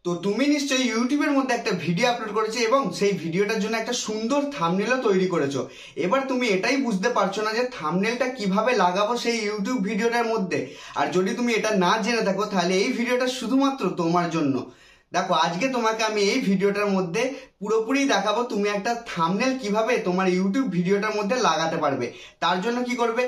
তো তুমি নিশ্চয়ই ইউটিউবের মধ্যে একটা ভিডিও আপলোড করেছো এবং সেই ভিডিওটার জন্য একটা সুন্দর থাম্বনেলও তৈরি করেছো। এবার তুমি এটাই বুঝতে পারছো না যে থাম্বনেলটা কিভাবে লাগাবো সেই ইউটিউব ভিডিওটার মধ্যে। আর যদি তুমি এটা না জেনে থাকো তাহলে এই ভিডিওটা শুধুমাত্র তোমার জন্য। দেখো, আজকে তোমাকে আমি এই ভিডিওটার মধ্যে পুরোপুরি দেখাবো তুমি একটা থাম্বনেল কিভাবে তোমার ইউটিউব ভিডিওটার মধ্যে লাগাতে পারবে। তার জন্য কি করবে,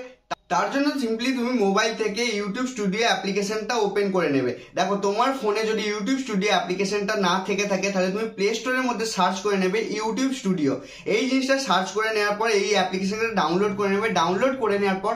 তার জন্য সিম্পলি তুমি মোবাইল থেকে ইউটিউব স্টুডিও অ্যাপ্লিকেশনটা ওপেন করে নেবে। দেখো, তোমার ফোনে যদি ইউটিউব স্টুডিও অ্যাপ্লিকেশনটা না থেকে থাকে তাহলে তুমি প্লে স্টোরের মধ্যে সার্চ করে নেবে ইউটিউব স্টুডিও। এই জিনিসটা সার্চ করে নেওয়ার পর এই অ্যাপ্লিকেশনটা ডাউনলোড করে নেবে। ডাউনলোড করে নেওয়ার পর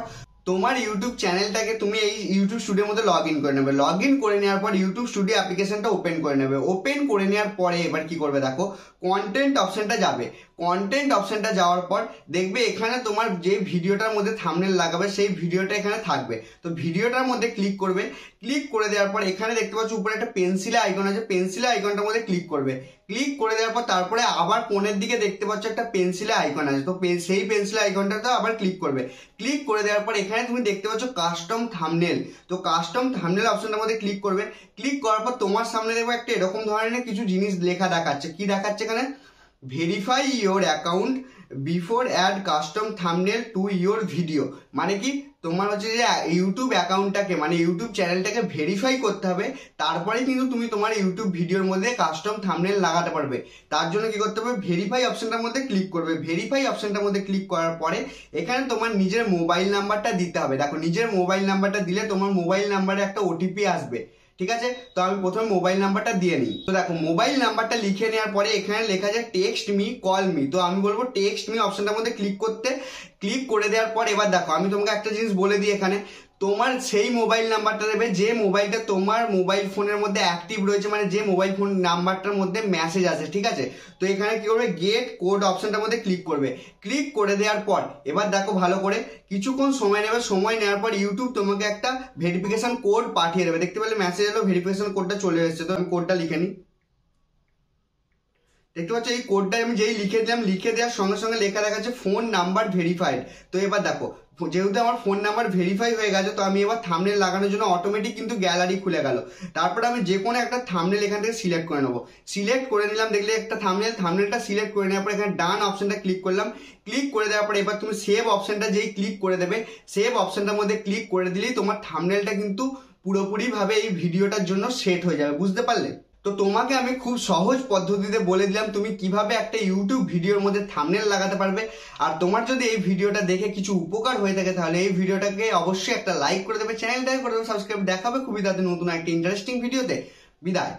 তোমার ইউটিউব চ্যানেলটাকে তুমি এই ইউটিউব স্টুডিওর মধ্যে লগ ইন করে নেবে। লগ ইন করে নেওয়ার পর ইউটিউব স্টুডিও অ্যাপ্লিকেশনটা ওপেন করে নেবে। ওপেন করে নেওয়ার পরে এবার কি করবে, দেখো কন্টেন্ট অপশনটা যাবে। কন্টেন্ট অপশনটা যাওয়ার পর দেখবে এখানে তোমার যে ভিডিওটার মধ্যে থাম্বনেল লাগাবে সেই ভিডিওটা এখানে থাকবে। তো ভিডিওটার মধ্যে ক্লিক করবে। ক্লিক করে দেওয়ার পর এখানে দেখতে পাচ্ছ উপরে একটা পেন্সিলের আইকন আছে, পেন্সিলের আইকনটার মধ্যে ক্লিক করবে। ক্লিক করে দেওয়ার পর তারপরে আবার কোণের দিকে দেখতে পাচ্ছ একটা পেন্সিলের আইকন আছে, তো সেই পেন্সিলের আইকনটাতে আবার ক্লিক করবে। ক্লিক করে দেওয়ার পর এখানে তুমি দেখতে পাচ্ছ কাস্টম থাম্বনেল। তো কাস্টম থাম্বনেল অপশনটার মধ্যে ক্লিক করবে। ক্লিক করার পর তোমার সামনে দেখবে একটা এরকম ধরনের কিছু জিনিস লেখা দেখাচ্ছে। কি দেখাচ্ছে এখানে, verify your account before add custom thumbnail to your video. মানে কি, তোমার হচ্ছে যে ইউটিউব অ্যাকাউন্টটাকে মানে ইউটিউব চ্যানেলটাকে ভেরিফাই করতে হবে, তারপরে কিন্তু তুমি তোমার ইউটিউব ভিডিওর মধ্যে কাস্টম থাম্বনেল লাগাতে পারবে। তার জন্য কি করতে হবে, ভেরিফাই অপশনটার মধ্যে ক্লিক করবে। ভেরিফাই অপশনটার মধ্যে ক্লিক করার পরে এখানে তোমার নিজের মোবাইল নাম্বারটা দিতে হবে। দেখো, নিজের মোবাইল নাম্বারটা দিলে তোমার মোবাইল নাম্বারে একটা ওটিপি আসবে। ঠিক আছে, তো আমি প্রথমে মোবাইল নাম্বারটা দিয়ে নিই। তো দেখো, মোবাইল নাম্বারটা লিখে নেওয়ার পরে এখানে লেখা আছে টেক্সট মি কল মি। তো আমি বলবো টেক্সট মি অপশনটার মধ্যে ক্লিক করতে। ক্লিক করে দেওয়ার পর এবার দেখো আমি তোমাকে একটা জিনিস বলে দিই, এখানে তোমার সেই মোবাইল নাম্বারটা দেবে যে মোবাইলটা তোমার মোবাইল ফোনের মধ্যে অ্যাক্টিভ রয়েছে, মানে যে মোবাইল ফোন নাম্বারটার মধ্যে মেসেজ আছে। ঠিক আছে, তো এখানে কি করবে, গেট কোড অপশনটার মধ্যে ক্লিক করবে। ক্লিক করে দেওয়ার পর এবার দেখো ভালো করে কিছুক্ষণ সময় নেবে। সময় নেওয়ার পর ইউটিউব তোমাকে একটা ভেরিফিকেশন কোড পাঠিয়ে দেবে। দেখতে পেলে মেসেজ এলো, ভেরিফিকেশন কোডটা চলে এসেছে। তো আমি কোডটা লিখে নিই। দেখতে পাচ্ছ এই কোডটা আমি যেই লিখে দিলাম, লিখে দেওয়ার সঙ্গে সঙ্গে লেখা দেখাচ্ছে ফোন নাম্বার ভেরিফাইড। তো এবার দেখো, যেহেতু আমার ফোন নাম্বার ভেরিফাই হয়ে গেছে, তো আমি এবার থাম্বনেল লাগানোর জন্য অটোমেটিক কিন্তু গ্যালারি খুলে গেল। তারপরে আমি যে কোনো একটা থাম্বনেল এখান থেকে সিলেক্ট করে নেবো। সিলেক্ট করে নিলাম, দেখলে একটা থাম্বনেলটা সিলেক্ট করে নেওয়ার পর এখানে ডান অপশনটা ক্লিক করলাম। ক্লিক করে দেওয়ার পরে এবার তুমি সেভ অপশনটা যেই ক্লিক করে দেবে, সেভ অপশনটার মধ্যে ক্লিক করে দিলেই তোমার থাম্বনেলটা কিন্তু পুরোপুরিভাবে এই ভিডিওটার জন্য সেট হয়ে যাবে। বুঝতে পারলে? তো তোমাকে আমি খুব সহজ পদ্ধতিতে বলে দিলাম তুমি কিভাবে একটা ইউটিউব ভিডিওর মধ্যে থাম্বনেল লাগাতে পারবে। আর তোমার যদি এই ভিডিওটা দেখে কিছু উপকার হয়ে থাকে তাহলে এই ভিডিওটাকে অবশ্যই একটা লাইক করে দেবে, চ্যানেলটাকে করে দেবে সাবস্ক্রাইব। দেখাবে খুবই তাদের নতুন একটা ইন্টারেস্টিং ভিডিওতে। বিদায়।